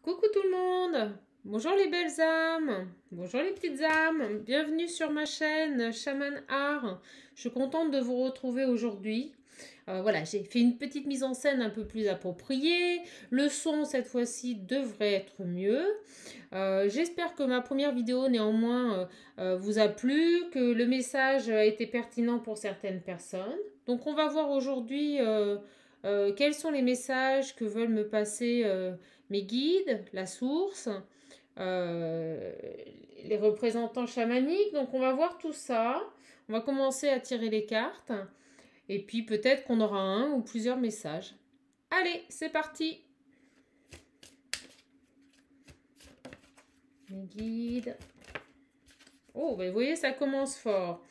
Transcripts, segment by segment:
Coucou tout le monde. Bonjour les belles âmes. Bonjour les petites âmes. Bienvenue sur ma chaîne Shaman Art. Je suis contente de vous retrouver aujourd'hui. Voilà, j'ai fait une petite mise en scène un peu plus appropriée. Le son cette fois-ci devrait être mieux. J'espère que ma première vidéo néanmoins vous a plu, que le message a été pertinent pour certaines personnes. Donc on va voir aujourd'hui quels sont les messages que veulent me passer mes guides, la source, euh, les représentants chamaniques. Donc on va voir tout ça. On va commencer à tirer les cartes. Et puis peut-être qu'on aura un ou plusieurs messages. Allez, c'est parti. Mes guides. Oh, ben vous voyez, ça commence fort.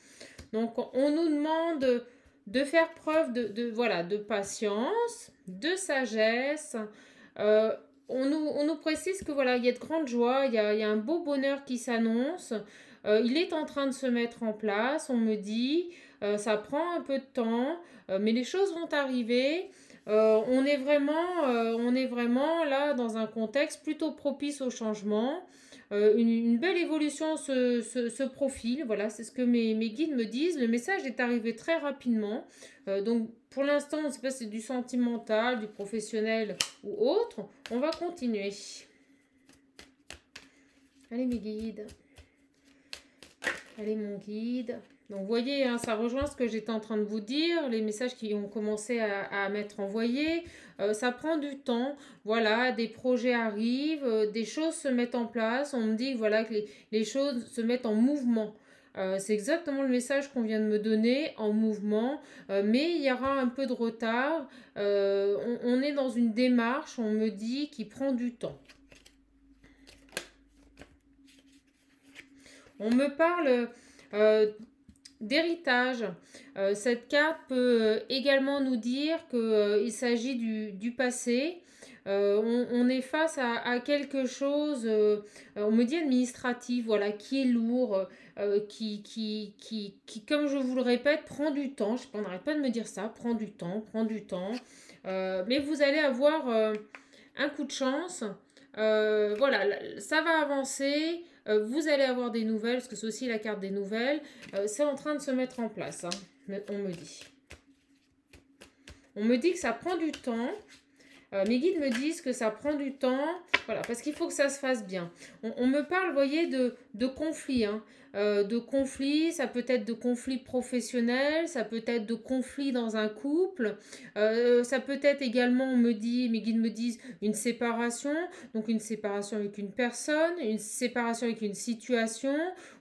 Donc on nous demande de faire preuve voilà, de patience, de sagesse. On nous précise que voilà, il y a de grandes joies, il y a un beau bonheur qui s'annonce. Il est en train de se mettre en place, on me dit. Ça prend un peu de temps, mais les choses vont arriver. On est vraiment là dans un contexte plutôt propice au changement. Une belle évolution se profile, voilà, c'est ce que mes guides me disent. Le message est arrivé très rapidement. Donc pour l'instant, on ne sait pas si c'est du sentimental, du professionnel ou autre. On va continuer. Allez mes guides. Allez mon guide. Donc vous voyez, hein, ça rejoint ce que j'étais en train de vous dire, les messages qui ont commencé à m'être envoyés. Ça prend du temps, voilà, des projets arrivent, des choses se mettent en place. On me dit voilà, que les choses se mettent en mouvement. C'est exactement le message qu'on vient de me donner, en mouvement, mais il y aura un peu de retard. On est dans une démarche, on me dit, qui prend du temps. On me parle d'héritage. Cette carte peut également nous dire qu'il s'agit du passé. On est face à quelque chose, on me dit administratif, voilà, qui est lourd, qui, comme je vous le répète, prend du temps. Je sais pas, on n'arrête pas de me dire ça, prend du temps, prend du temps. Mais vous allez avoir un coup de chance. Voilà, ça va avancer. Vous allez avoir des nouvelles, parce que c'est aussi la carte des nouvelles. C'est en train de se mettre en place, hein, on me dit. On me dit que ça prend du temps. Mes guides me disent que ça prend du temps, voilà, parce qu'il faut que ça se fasse bien. On me parle, vous voyez, de conflits, hein, de conflits, ça peut être de conflits professionnels, ça peut être de conflits dans un couple, ça peut être également, on me dit, mes guides me disent, une séparation, donc une séparation avec une personne, une séparation avec une situation,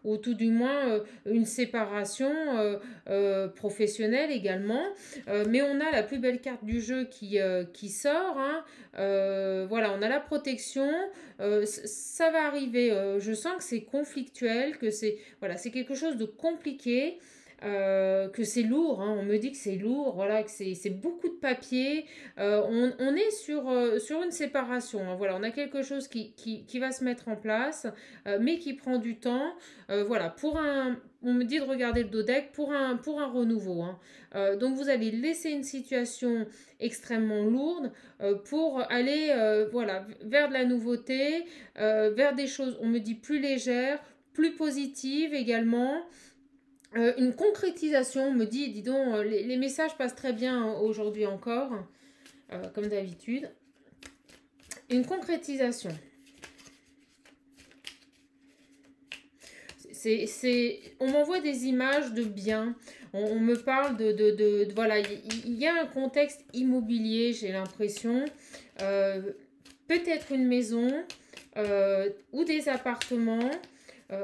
ou tout du moins une séparation professionnelle également. Mais on a la plus belle carte du jeu qui sort. Hein. Voilà, on a la protection. Ça va arriver. Je sens que c'est conflictuel, que c'est voilà, c'est quelque chose de compliqué. Que c'est lourd, hein. On me dit que c'est lourd, voilà, que c'est beaucoup de papier. On est sur une séparation, hein. Voilà, on a quelque chose qui va se mettre en place, mais qui prend du temps. Voilà, on me dit de regarder le dodeck pour un renouveau. Hein. Donc vous allez laisser une situation extrêmement lourde pour aller voilà, vers de la nouveauté, vers des choses, on me dit, plus légères, plus positives également. Une concrétisation, on me dit, dis donc, les messages passent très bien aujourd'hui encore, comme d'habitude. Une concrétisation. On m'envoie des images de biens. On me parle voilà, il y a un contexte immobilier, j'ai l'impression. Peut-être une maison ou des appartements.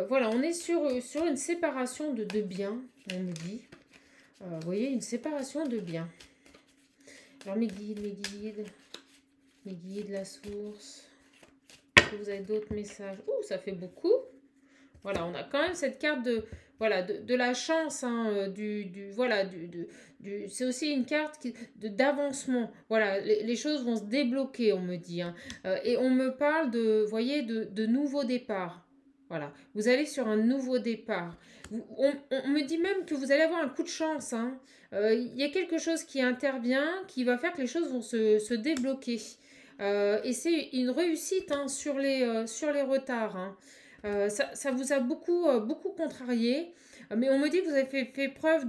Voilà, on est sur une séparation de biens, on me dit. Vous voyez, une séparation de biens. Alors mes guides, la source. Est-ce que vous avez d'autres messages? Ouh, ça fait beaucoup. Voilà, on a quand même cette carte de la chance, hein, c'est aussi une carte d'avancement. Voilà, les choses vont se débloquer, on me dit. Hein. Et on me parle vous voyez, de nouveau départ. Voilà, vous allez sur un nouveau départ. On me dit même que vous allez avoir un coup de chance. Il y a quelque chose qui intervient, qui va faire que les choses vont se débloquer. et c'est une réussite hein, sur les retards. Hein. Ça vous a beaucoup contrarié, mais on me dit que vous avez fait preuve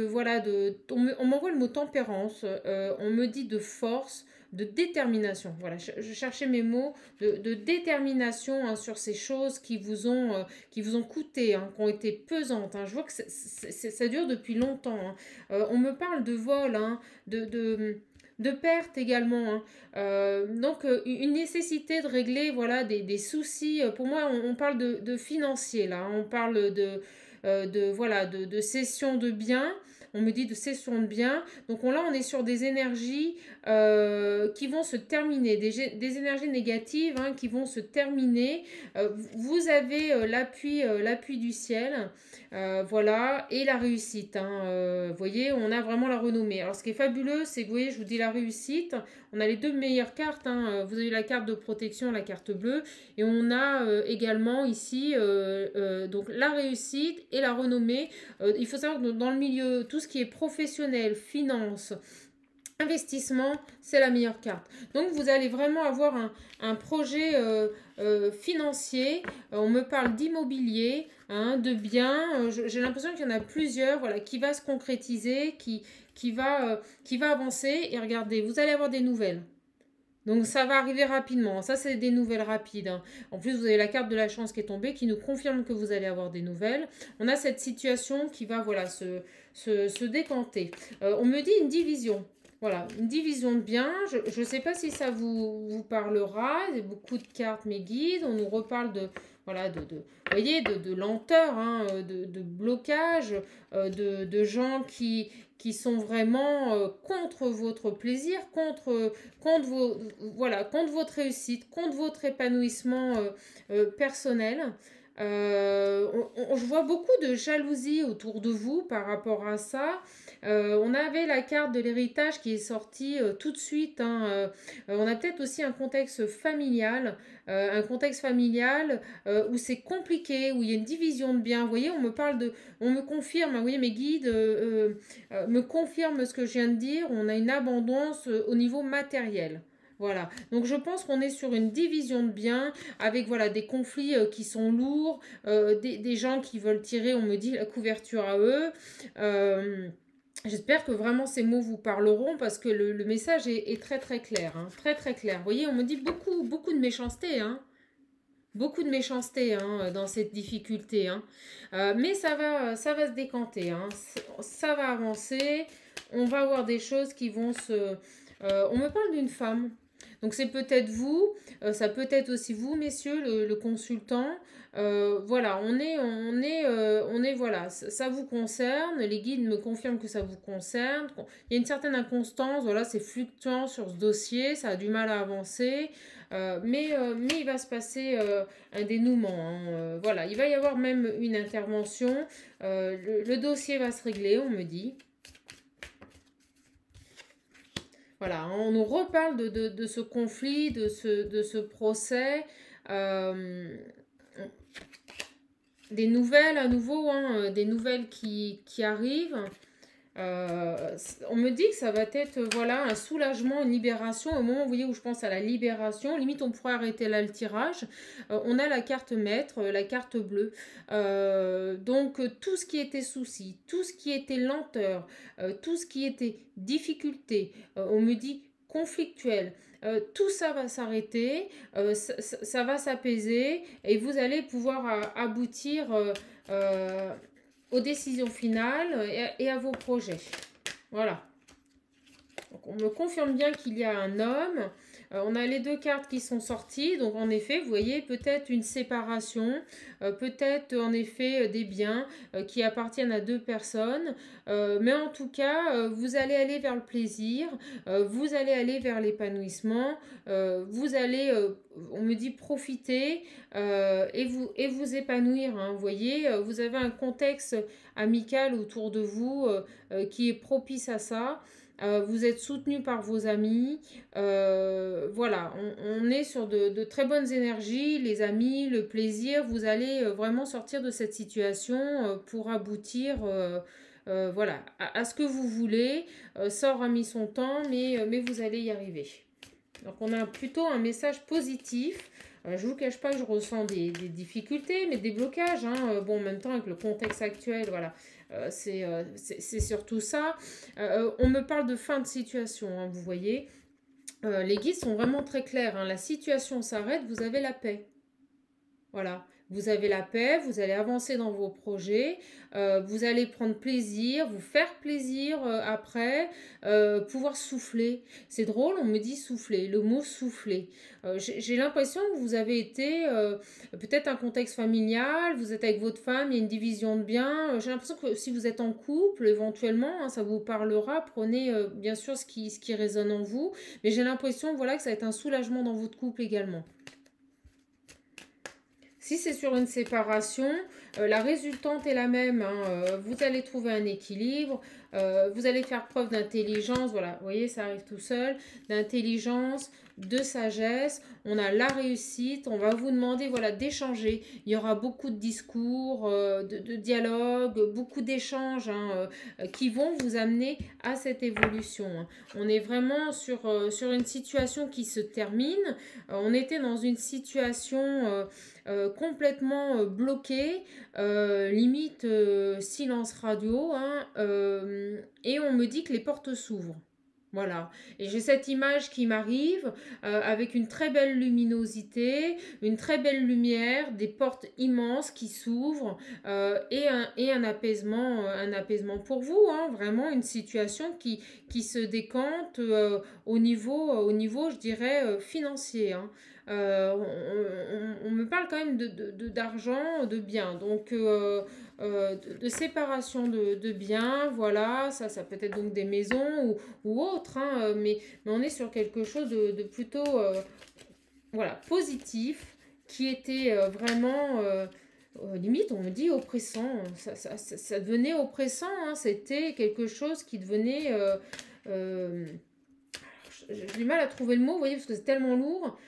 voilà, on m'envoie le mot tempérance, on me dit de force, de détermination. Voilà, je cherchais mes mots de détermination hein, sur ces choses qui vous ont coûté, hein, qui ont été pesantes. Hein. Je vois que ça dure depuis longtemps. Hein. On me parle de vol, hein, de perte également. Hein. Donc, une nécessité de régler voilà, des soucis. Pour moi, on parle de financier, là. On parle voilà, de cession de biens. On me dit de cession de biens. Donc là, on est sur des énergies qui vont se terminer, des énergies négatives hein, qui vont se terminer. Vous avez l'appui du ciel, voilà, et la réussite. Hein, vous voyez, on a vraiment la renommée. Alors, ce qui est fabuleux, c'est que vous voyez, je vous dis la réussite. On a les deux meilleures cartes. Hein. Vous avez la carte de protection, la carte bleue, et on a également ici donc la réussite et la renommée. Il faut savoir que dans le milieu, tout ce qui est professionnel, finance, investissement, c'est la meilleure carte. Donc vous allez vraiment avoir un projet financier. On me parle d'immobilier, hein, de biens. J'ai l'impression qu'il y en a plusieurs, voilà, qui va se concrétiser, qui va avancer. Et regardez, vous allez avoir des nouvelles. Donc ça va arriver rapidement. Ça, c'est des nouvelles rapides. Hein. En plus, vous avez la carte de la chance qui est tombée, qui nous confirme que vous allez avoir des nouvelles. On a cette situation qui va voilà, se décanter. On me dit une division. Voilà, une division de biens. Je ne sais pas si ça vous parlera. Il y a beaucoup de cartes, mes guides. On nous reparle voilà, vous voyez, de lenteur, hein, de blocage, de gens qui sont vraiment contre votre plaisir, contre votre réussite, contre votre épanouissement personnel. Je vois beaucoup de jalousie autour de vous par rapport à ça. On avait la carte de l'héritage qui est sortie tout de suite. Hein. On a peut-être aussi un contexte familial où c'est compliqué, où il y a une division de biens. Vous voyez, on me confirme, vous voyez, mes guides me confirment ce que je viens de dire. On a une abondance au niveau matériel. Voilà, donc je pense qu'on est sur une division de biens avec voilà, des conflits qui sont lourds, des gens qui veulent tirer, on me dit, la couverture à eux. J'espère que vraiment ces mots vous parleront parce que le message est très très clair, hein, très très clair. Vous voyez, on me dit beaucoup de méchanceté, hein, beaucoup de méchanceté hein, dans cette difficulté. Hein. Mais ça va se décanter, hein, ça va avancer, on va avoir des choses qui vont on me parle d'une femme. Donc c'est peut-être vous, ça peut être aussi vous, messieurs, le consultant. Voilà, on est, voilà, ça vous concerne. Les guides me confirment que ça vous concerne. Il y a une certaine inconstance, voilà, c'est fluctuant sur ce dossier, ça a du mal à avancer. Mais il va se passer un dénouement. Hein, voilà, il va y avoir même une intervention. Le dossier va se régler, on me dit. Voilà, on nous reparle de ce conflit, de ce procès. Des nouvelles à nouveau, hein, des nouvelles qui arrivent. On me dit que ça va être voilà, un soulagement, une libération. Au moment vous voyez, où je pense à la libération, limite on pourrait arrêter là le tirage. On a la carte maître, la carte bleue. Donc tout ce qui était souci, tout ce qui était lenteur, tout ce qui était difficulté, on me dit conflictuel. Tout ça va s'arrêter, ça va s'apaiser et vous allez pouvoir aboutir aux décisions finales et à vos projets. Voilà. Donc on me confirme bien qu'il y a un homme. On a les deux cartes qui sont sorties. Donc en effet, vous voyez, peut-être une séparation. Peut-être en effet des biens qui appartiennent à deux personnes. Mais en tout cas, vous allez aller vers le plaisir. Vous allez aller vers l'épanouissement. Vous allez, on me dit, profiter et vous épanouir. Hein, vous voyez, vous avez un contexte amical autour de vous qui est propice à ça. Vous êtes soutenu par vos amis. Voilà, on est sur de très bonnes énergies, les amis, le plaisir. Vous allez vraiment sortir de cette situation pour aboutir voilà, à ce que vous voulez. Ça aura mis son temps, mais vous allez y arriver. Donc on a plutôt un message positif. Je ne vous cache pas que je ressens des difficultés, mais des blocages. Hein. Bon, en même temps, avec le contexte actuel, voilà, c'est surtout ça. On me parle de fin de situation, hein, vous voyez. Les guides sont vraiment très clairs. Hein. La situation s'arrête, vous avez la paix. Voilà, vous avez la paix, vous allez avancer dans vos projets, vous allez prendre plaisir, vous faire plaisir après, pouvoir souffler. C'est drôle, on me dit souffler, le mot souffler. J'ai l'impression que vous avez été peut-être un contexte familial, vous êtes avec votre femme, il y a une division de biens. J'ai l'impression que si vous êtes en couple, éventuellement, hein, ça vous parlera. Prenez bien sûr ce qui résonne en vous, mais j'ai l'impression voilà, que ça va être un soulagement dans votre couple également. Si c'est sur une séparation, la résultante est la même. Hein, vous allez trouver un équilibre. Vous allez faire preuve d'intelligence. Voilà, vous voyez, ça arrive tout seul. D'intelligence, de sagesse. On a la réussite. On va vous demander voilà, d'échanger. Il y aura beaucoup de discours, de dialogue, beaucoup d'échanges hein, qui vont vous amener à cette évolution. Hein. On est vraiment sur une situation qui se termine. On était dans une situation... complètement bloqué, limite silence radio, hein, et on me dit que les portes s'ouvrent. Voilà, et j'ai cette image qui m'arrive avec une très belle luminosité, une très belle lumière, des portes immenses qui s'ouvrent et un apaisement pour vous, hein, vraiment une situation qui se décante au niveau, je dirais, financier. Hein. On me parle quand même d'argent, de biens, donc de séparation de biens, voilà, ça peut être donc des maisons ou autres, hein, mais on est sur quelque chose de plutôt voilà, positif, qui était vraiment, limite, on me dit oppressant, ça devenait oppressant, hein, c'était quelque chose qui devenait... j'ai du mal à trouver le mot, vous voyez, parce que c'est tellement lourd,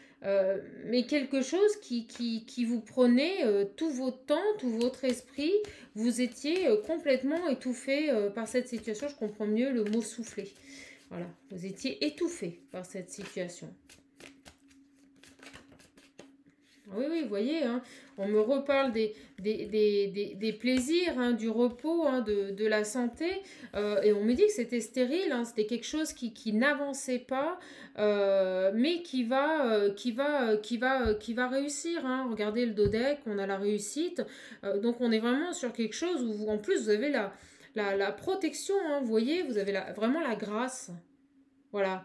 mais quelque chose qui vous prenait tout votre temps, tout votre esprit, vous étiez complètement étouffé par cette situation. Je comprends mieux le mot souffler. Voilà, vous étiez étouffé par cette situation. Oui, oui, vous voyez, hein, on me reparle des plaisirs, hein, du repos, hein, de la santé, et on me dit que c'était stérile, hein, c'était quelque chose qui n'avançait pas, mais qui va réussir. Hein. Regardez le dodeck, on a la réussite, donc on est vraiment sur quelque chose où en plus vous avez la protection, hein, vous voyez, vous avez vraiment la grâce. Voilà.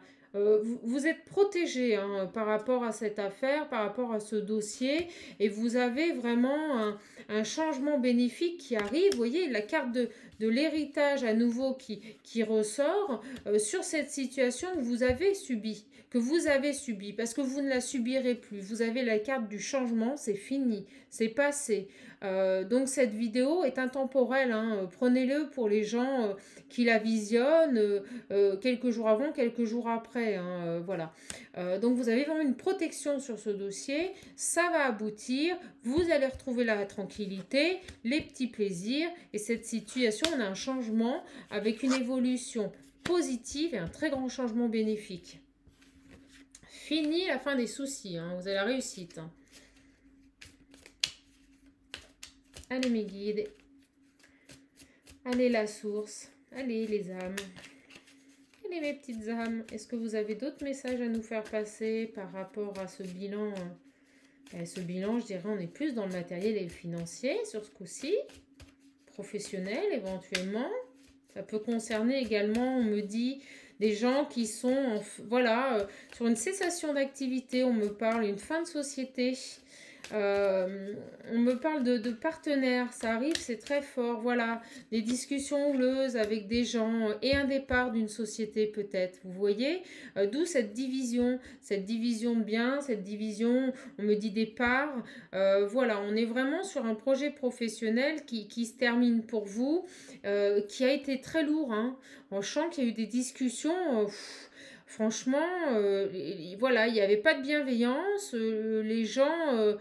Vous êtes protégé hein, par rapport à cette affaire, par rapport à ce dossier, et vous avez vraiment un changement bénéfique qui arrive. Vous voyez, la carte de l'héritage à nouveau qui ressort sur cette situation que vous avez subie, parce que vous ne la subirez plus. Vous avez la carte du changement, c'est fini, c'est passé. Donc cette vidéo est intemporelle, hein. Prenez-le pour les gens qui la visionnent quelques jours avant, quelques jours après, hein, voilà. Donc vous avez vraiment une protection sur ce dossier, ça va aboutir, vous allez retrouver la tranquillité, les petits plaisirs, et cette situation, on a un changement avec une évolution positive et un très grand changement bénéfique. Fini la fin des soucis, hein, vous avez la réussite. Hein. Allez mes guides, allez la source, allez les âmes, allez mes petites âmes. Est-ce que vous avez d'autres messages à nous faire passer par rapport à ce bilan? Ce bilan, je dirais, on est plus dans le matériel et le financier sur ce coup-ci, professionnel éventuellement. Ça peut concerner également, on me dit, des gens qui sont voilà, sur une cessation d'activité, on me parle, une fin de société. On me parle de partenaires, ça arrive, c'est très fort, voilà, des discussions houleuses avec des gens et un départ d'une société peut-être, vous voyez, d'où cette division de biens, cette division, on me dit départ, voilà, on est vraiment sur un projet professionnel qui se termine pour vous, qui a été très lourd, hein. On sent qu'il y a eu des discussions, franchement, voilà, il n'y avait pas de bienveillance, les gens...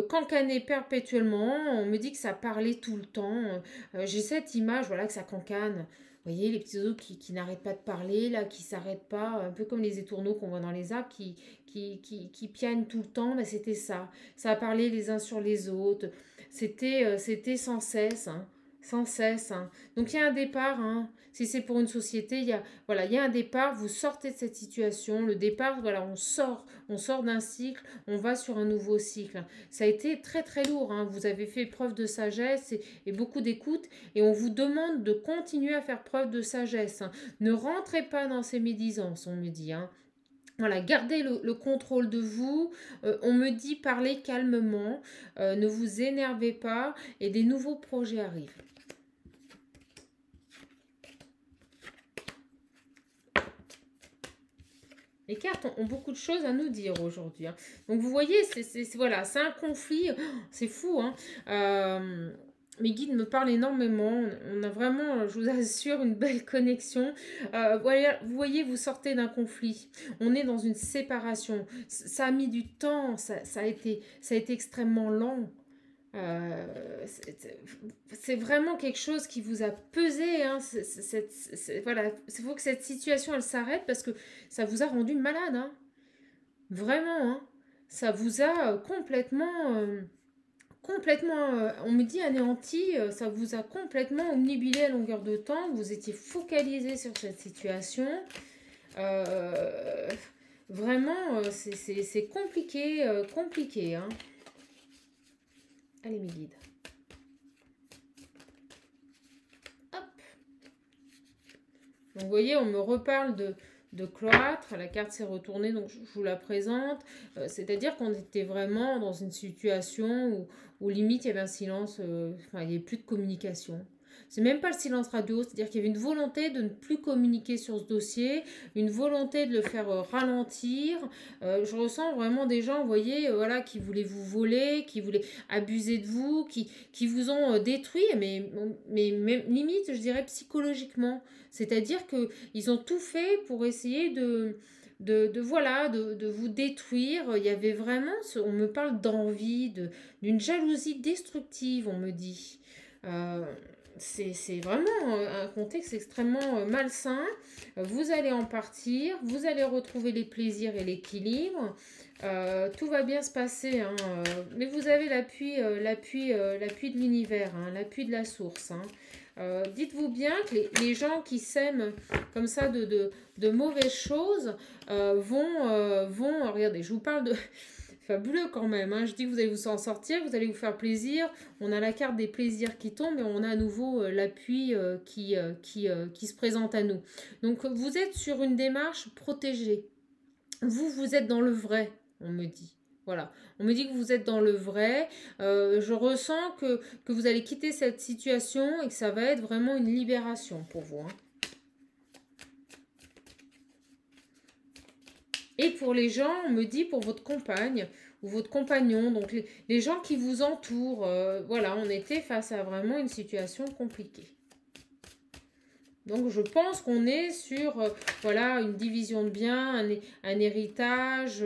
cancanaient perpétuellement, on me dit que ça parlait tout le temps, j'ai cette image, voilà, que ça cancane, Vous voyez, les petits oiseaux qui n'arrêtent pas de parler, là, qui s'arrêtent pas, un peu comme les étourneaux qu'on voit dans les arbres, qui piagnent tout le temps, ben, c'était ça. Ça a parlé les uns sur les autres. C'était sans cesse, hein, sans cesse. Hein. Donc il y a un départ, hein. Si c'est pour une société, voilà, il y a un départ, vous sortez de cette situation. Le départ, voilà, on sort d'un cycle, on va sur un nouveau cycle. Ça a été très très lourd, hein. Vous avez fait preuve de sagesse et beaucoup d'écoute. Et on vous demande de continuer à faire preuve de sagesse. Hein. Ne rentrez pas dans ces médisances, on me dit. Hein. Voilà, gardez le contrôle de vous. On me dit parlez calmement. Ne vous énervez pas. Et des nouveaux projets arrivent. Les cartes ont beaucoup de choses à nous dire aujourd'hui. Hein. Donc vous voyez, voilà, c'est un conflit. C'est fou. Hein. Mes guides me parlent énormément. On a vraiment, je vous assure, une belle connexion. Voilà, vous voyez, vous sortez d'un conflit. On est dans une séparation. Ça a mis du temps. Ça a été extrêmement lent. C'est vraiment quelque chose qui vous a pesé. Hein. Voilà, il faut que cette situation elle s'arrête parce que ça vous a rendu malade. Hein. Vraiment. Hein. Ça vous a complètement, on me dit anéanti, ça vous a complètement omnibulé à longueur de temps. Vous étiez focalisé sur cette situation. Vraiment, c'est compliqué, compliqué. Hein. Allez mes guides. Hop. Donc vous voyez, on me reparle de cloître. La carte s'est retournée, donc je vous la présente. C'est-à-dire qu'on était vraiment dans une situation où limite il y avait un silence, enfin il n'y avait plus de communication. C'est même pas le silence radio, c'est-à-dire qu'il y avait une volonté de ne plus communiquer sur ce dossier, une volonté de le faire ralentir. Je ressens vraiment des gens, vous voyez, voilà, qui voulaient vous voler, qui voulaient abuser de vous, qui vous ont détruit, mais limite, je dirais psychologiquement. C'est-à-dire qu'ils ont tout fait pour essayer de vous détruire. Il y avait vraiment, on me parle d'envie, d'une jalousie destructive, on me dit. C'est vraiment un contexte extrêmement malsain. Vous allez en partir, vous allez retrouver les plaisirs et l'équilibre. Tout va bien se passer, hein, mais vous avez l'appui de l'univers, hein, l'appui de la source. Hein. Dites-vous bien que les gens qui sèment comme ça de mauvaises choses vont regardez, je vous parle de fabuleux quand même. Hein. Je dis que vous allez vous en sortir, vous allez vous faire plaisir. On a la carte des plaisirs qui tombe et on a à nouveau l'appui qui se présente à nous. Donc vous êtes sur une démarche protégée. Vous êtes dans le vrai, on me dit. Voilà, on me dit que vous êtes dans le vrai. Je ressens que vous allez quitter cette situation et que ça va être vraiment une libération pour vous. Hein. Et pour les gens, on me dit pour votre compagne ou votre compagnon, donc les gens qui vous entourent, voilà, on était face à vraiment une situation compliquée. Donc je pense qu'on est sur voilà, une division de biens, un héritage,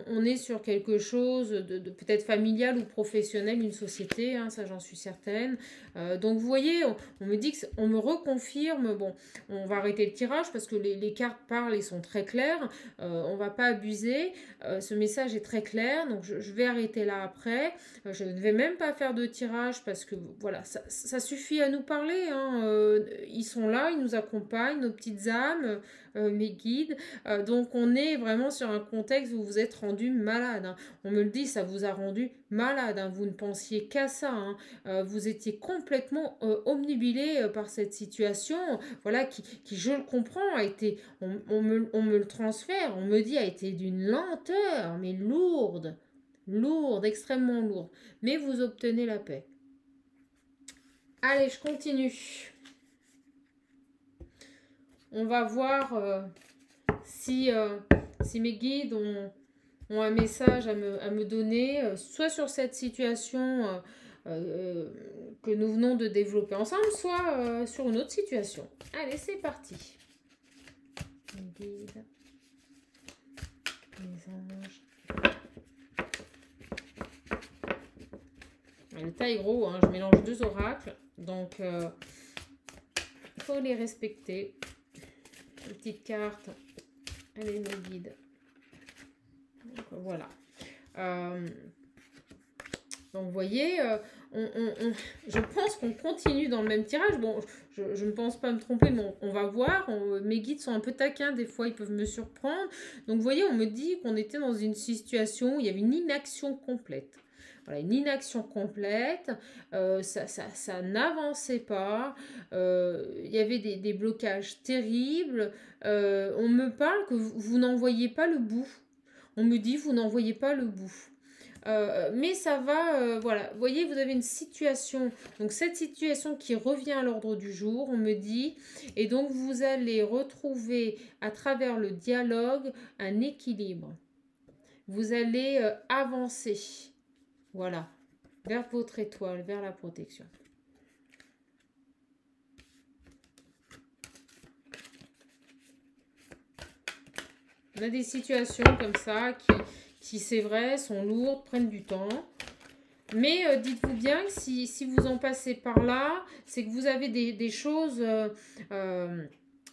on est sur quelque chose de peut-être familial ou professionnel, une société, hein, ça j'en suis certaine. Donc vous voyez, on me dit on me reconfirme, bon, on va arrêter le tirage parce que les cartes parlent et sont très claires, on va pas abuser, ce message est très clair, donc je vais arrêter là après. Je ne vais même pas faire de tirage parce que voilà, ça suffit à nous parler, hein, ils sont là, ils nous accompagnent, nos petites âmes, mes guides. Donc on est vraiment sur un contexte où vous êtes rendu malade. Hein. On me le dit, ça vous a rendu malade. Hein. Vous ne pensiez qu'à ça. Hein. Vous étiez complètement omnibulé par cette situation. Voilà, qui je le comprends, a été, on me le transfère, on me dit, a été d'une lenteur, mais lourde. Lourde, extrêmement lourde. Mais vous obtenez la paix. Allez, je continue. On va voir si mes guides ont un message à me donner, soit sur cette situation que nous venons de développer ensemble, soit sur une autre situation. Allez, c'est parti. Les guides, les anges. Le tas est gros, hein, je mélange deux oracles, donc faut les respecter. Une petite carte, allez, nos guides. Donc, voilà. Donc, vous voyez, je pense qu'on continue dans le même tirage. Bon, je ne pense pas me tromper, mais on va voir. Mes guides sont un peu taquins, des fois, ils peuvent me surprendre. Donc, vous voyez, on me dit qu'on était dans une situation où il y avait une inaction complète. Voilà, une inaction complète, ça n'avançait pas, il y avait des blocages terribles. On me parle que vous n'en voyez pas le bout. On me dit, vous n'en voyez pas le bout. Mais ça va, voilà, vous voyez, vous avez une situation, donc cette situation qui revient à l'ordre du jour, on me dit, et donc vous allez retrouver à travers le dialogue un équilibre. Vous allez avancer, voilà, vers votre étoile, vers la protection. On a des situations comme ça qui c'est vrai, sont lourdes, prennent du temps. Mais dites-vous bien que si vous en passez par là, c'est que vous avez des choses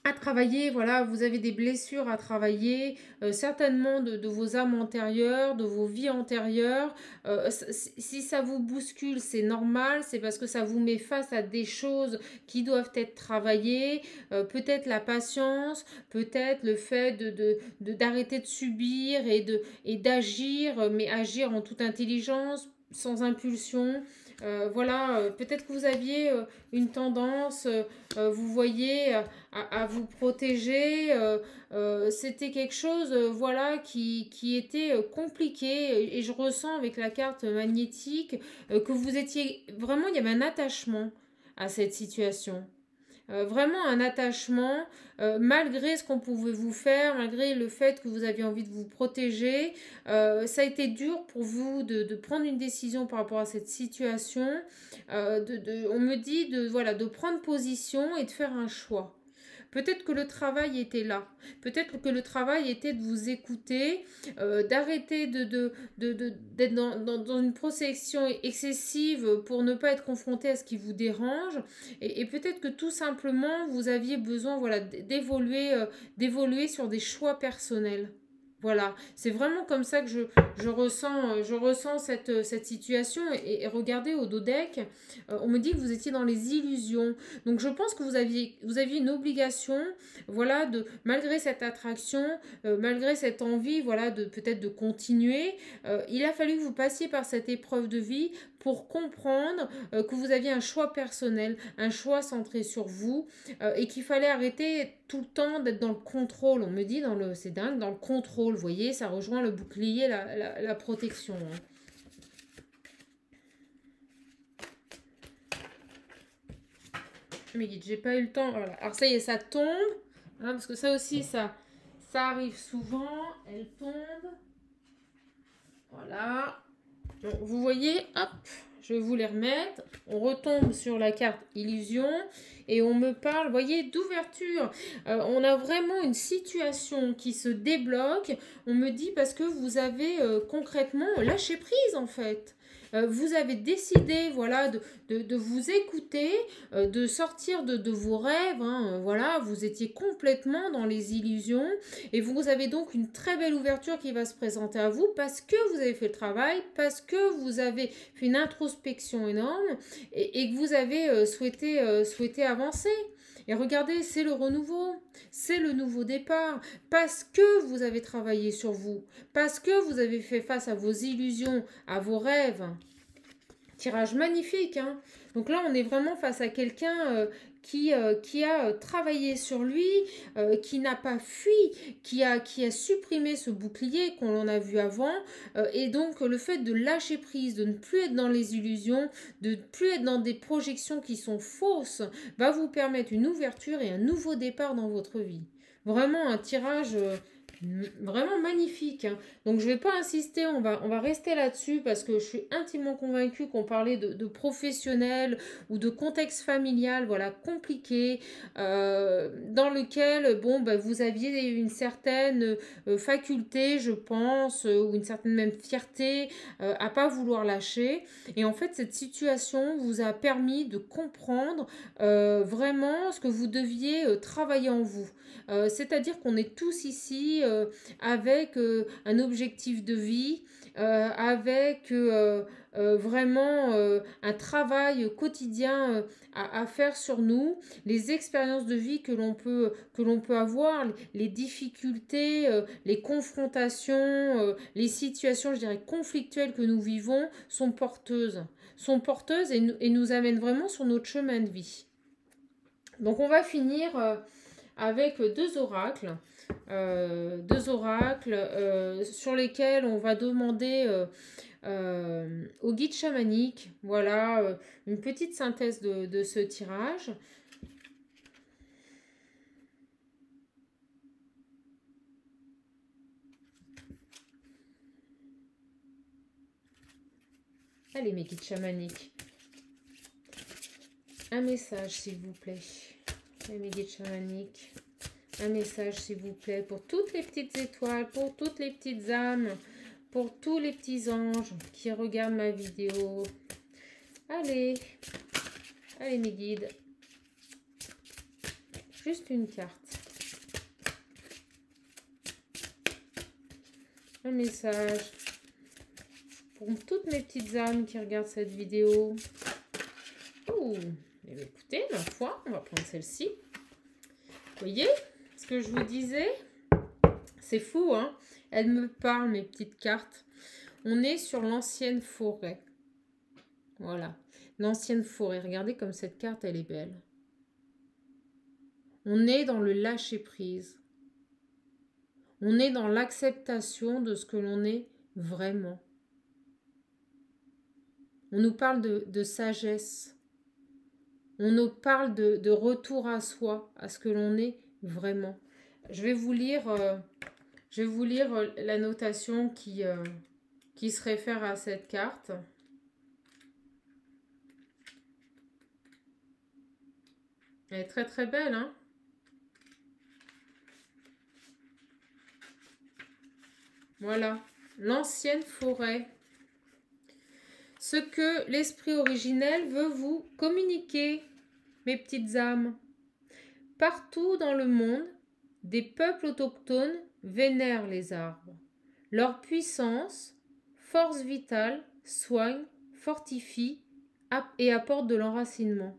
à travailler, voilà, vous avez des blessures à travailler, certainement de vos âmes antérieures, de vos vies antérieures. Si ça vous bouscule, c'est normal, c'est parce que ça vous met face à des choses qui doivent être travaillées, peut-être la patience, peut-être le fait d'arrêter de subir et d'agir, mais agir en toute intelligence, sans impulsion. Voilà, peut-être que vous aviez une tendance, vous voyez, à vous protéger. C'était quelque chose, voilà, qui était compliqué. Et je ressens avec la carte magnétique que vous étiez vraiment, il y avait un attachement à cette situation. Vraiment un attachement, malgré ce qu'on pouvait vous faire, malgré le fait que vous aviez envie de vous protéger. Ça a été dur pour vous de prendre une décision par rapport à cette situation. On me dit de prendre position et de faire un choix. Peut-être que le travail était là. Peut-être que le travail était de vous écouter, d'arrêter d'être dans une protection excessive pour ne pas être confronté à ce qui vous dérange. Et peut-être que tout simplement, vous aviez besoin, voilà, d'évoluer sur des choix personnels. Voilà, c'est vraiment comme ça que je ressens cette situation. Et regardez au dos deck, on me dit que vous étiez dans les illusions. Donc je pense que vous aviez une obligation, voilà, malgré cette attraction, malgré cette envie, voilà, peut-être de continuer, il a fallu que vous passiez par cette épreuve de vie pour comprendre que vous aviez un choix personnel, un choix centré sur vous, et qu'il fallait arrêter tout le temps d'être dans le contrôle. On me dit, c'est dingue, dans le contrôle, vous voyez, ça rejoint le bouclier, la protection. Hein. Mais j'ai pas eu le temps. Voilà. Alors ça y est, ça tombe, hein, parce que ça aussi, ça arrive souvent. Elle tombe. Voilà. Donc, vous voyez, hop, je vais vous les remettre. On retombe sur la carte illusion et on me parle, vous voyez, d'ouverture. On a vraiment une situation qui se débloque. On me dit parce que vous avez concrètement lâché prise en fait. Vous avez décidé, voilà, de vous écouter, de sortir de vos rêves, hein, voilà, vous étiez complètement dans les illusions et vous avez donc une très belle ouverture qui va se présenter à vous parce que vous avez fait le travail, parce que vous avez fait une introspection énorme et que vous avez souhaité avancer. Et regardez, c'est le renouveau, c'est le nouveau départ, parce que vous avez travaillé sur vous, parce que vous avez fait face à vos illusions, à vos rêves. Tirage magnifique, hein. Donc là, on est vraiment face à quelqu'un qui a travaillé sur lui, qui n'a pas fui, qui a supprimé ce bouclier qu'on en a vu avant. Et donc, le fait de lâcher prise, de ne plus être dans les illusions, de ne plus être dans des projections qui sont fausses, va vous permettre une ouverture et un nouveau départ dans votre vie. Vraiment un tirage Vraiment magnifique, hein. Donc je ne vais pas insister, on va rester là-dessus parce que je suis intimement convaincue qu'on parlait de professionnels ou de contexte familial, voilà, compliqué, dans lequel, bon, bah, vous aviez une certaine faculté, je pense, ou une certaine même fierté à pas vouloir lâcher. Et en fait, cette situation vous a permis de comprendre vraiment ce que vous deviez travailler en vous. C'est-à-dire qu'on est tous ici avec un objectif de vie, avec vraiment un travail quotidien à faire sur nous, les expériences de vie que l'on peut avoir, les difficultés, les confrontations, les situations, je dirais, conflictuelles que nous vivons sont porteuses et nous amènent vraiment sur notre chemin de vie. Donc on va finir avec deux oracles sur lesquels on va demander au guide chamanique, voilà, une petite synthèse de ce tirage. Allez, mes guides chamaniques, un message s'il vous plaît. Allez, mes guides chamaniques, un message s'il vous plaît pour toutes les petites étoiles, pour toutes les petites âmes, pour tous les petits anges qui regardent ma vidéo. Allez, allez mes guides, juste une carte. Un message pour toutes mes petites âmes qui regardent cette vidéo. Oh, eh bien, écoutez, ma foi, on va prendre celle-ci. Vous voyez ce que je vous disais? C'est fou, hein? Elles me parlent, mes petites cartes. On est sur l'ancienne forêt. Voilà, l'ancienne forêt. Regardez comme cette carte, elle est belle. On est dans le lâcher-prise. On est dans l'acceptation de ce que l'on est vraiment. On nous parle de sagesse. On nous parle de retour à soi, à ce que l'on est vraiment. Je vais vous lire la notation qui se réfère à cette carte. Elle est très très belle, hein? Voilà, l'ancienne forêt. Ce que l'esprit originel veut vous communiquer, mes petites âmes. Partout dans le monde, des peuples autochtones vénèrent les arbres. Leur puissance, force vitale, soigne, fortifie et apporte de l'enracinement.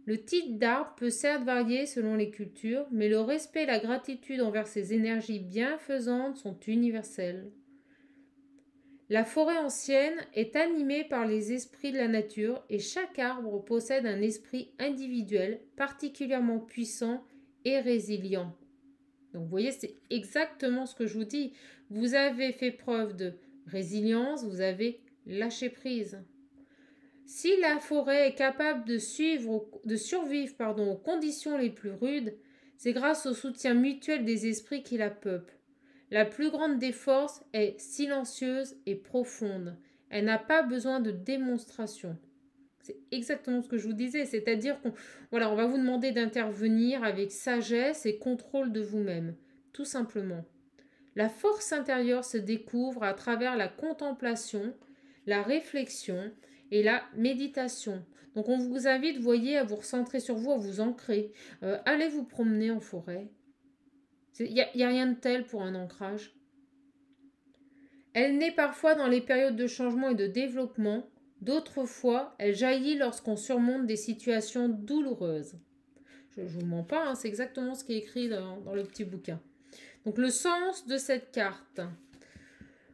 Le type d'arbre peut certes varier selon les cultures, mais le respect et la gratitude envers ces énergies bienfaisantes sont universels. La forêt ancienne est animée par les esprits de la nature et chaque arbre possède un esprit individuel particulièrement puissant et résilient. Donc vous voyez, c'est exactement ce que je vous dis. Vous avez fait preuve de résilience, vous avez lâché prise. Si la forêt est capable de survivre aux conditions les plus rudes, c'est grâce au soutien mutuel des esprits qui la peuplent. La plus grande des forces est silencieuse et profonde. Elle n'a pas besoin de démonstration. C'est exactement ce que je vous disais, c'est-à-dire qu'on on va vous demander d'intervenir avec sagesse et contrôle de vous-même, tout simplement. La force intérieure se découvre à travers la contemplation, la réflexion et la méditation. Donc on vous invite, voyez, à vous recentrer sur vous, à vous ancrer. Allez vous promener en forêt. Il n'y a rien de tel pour un ancrage. Elle naît parfois dans les périodes de changement et de développement. D'autres fois, elle jaillit lorsqu'on surmonte des situations douloureuses. Je ne vous mens pas, hein, c'est exactement ce qui est écrit dans le petit bouquin. Donc le sens de cette carte.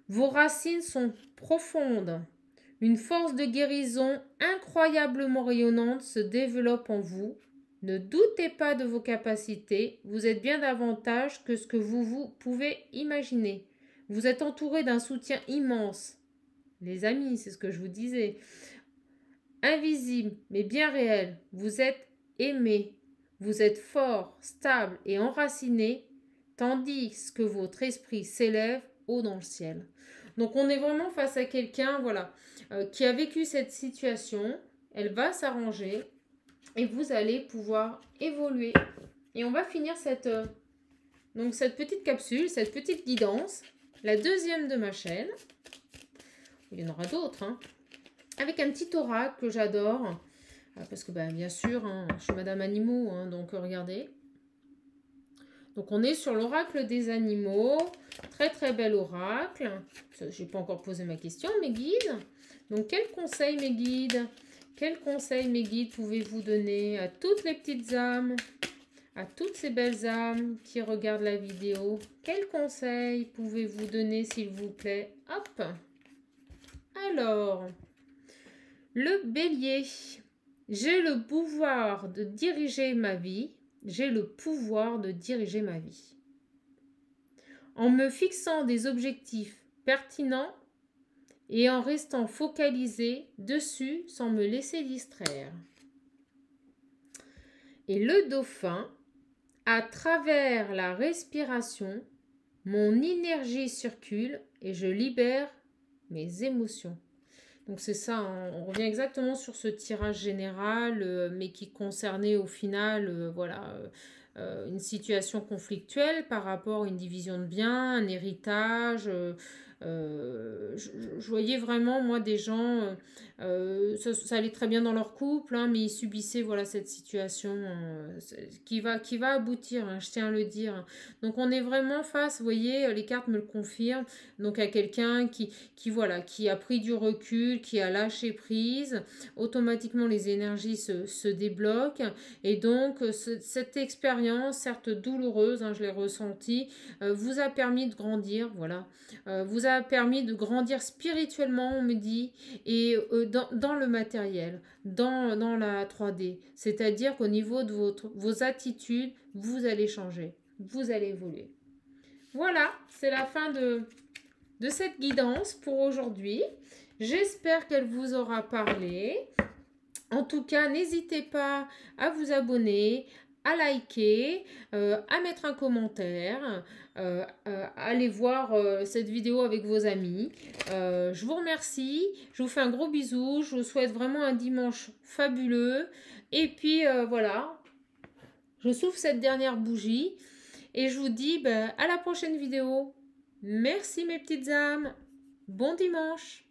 Vos racines sont profondes. Une force de guérison incroyablement rayonnante se développe en vous. Ne doutez pas de vos capacités, vous êtes bien davantage que ce que vous pouvez imaginer. Vous êtes entouré d'un soutien immense. Les amis, c'est ce que je vous disais. Invisible, mais bien réel. Vous êtes aimé. Vous êtes fort, stable et enraciné, tandis que votre esprit s'élève haut dans le ciel. Donc on est vraiment face à quelqu'un, voilà, qui a vécu cette situation. Elle va s'arranger et vous allez pouvoir évoluer. Et on va finir cette petite capsule, cette petite guidance, la deuxième de ma chaîne. Il y en aura d'autres, hein, avec un petit oracle que j'adore. Parce que bien sûr, hein, je suis Madame Animaux, hein, donc regardez. Donc on est sur l'oracle des animaux. Très très bel oracle. Je n'ai pas encore posé ma question, mes guides. Donc quels conseils mes guides? Quels conseils mes guides pouvez-vous donner à toutes les petites âmes, à toutes ces belles âmes qui regardent la vidéo? Quels conseils pouvez-vous donner s'il vous plaît? Hop. Alors, le bélier. J'ai le pouvoir de diriger ma vie. J'ai le pouvoir de diriger ma vie. En me fixant des objectifs pertinents et en restant focalisé dessus sans me laisser distraire. Et le dauphin, à travers la respiration, mon énergie circule et je libère mes émotions. Donc c'est ça, hein, on revient exactement sur ce tirage général, mais qui concernait au final, une situation conflictuelle par rapport à une division de biens, un héritage. Je voyais vraiment, moi, des gens, ça allait très bien dans leur couple, hein, mais ils subissaient voilà, cette situation qui va aboutir, hein, je tiens à le dire. Donc on est vraiment face, vous voyez, les cartes me le confirment, donc à quelqu'un qui a pris du recul, qui a lâché prise, automatiquement les énergies se débloquent, et donc cette expérience, certes douloureuse, hein, je l'ai ressentie, vous a permis de grandir, voilà, vous a permis de grandir spirituellement, on me dit, et dans le matériel, dans la 3D, c'est-à-dire qu'au niveau de vos attitudes, vous allez changer, vous allez évoluer. Voilà, c'est la fin de cette guidance pour aujourd'hui. J'espère qu'elle vous aura parlé. En tout cas, n'hésitez pas à vous abonner, à liker, à mettre un commentaire, allez voir cette vidéo avec vos amis. Je vous remercie, je vous fais un gros bisou, je vous souhaite vraiment un dimanche fabuleux. Et puis voilà, je souffle cette dernière bougie et je vous dis à la prochaine vidéo. Merci mes petites âmes, bon dimanche.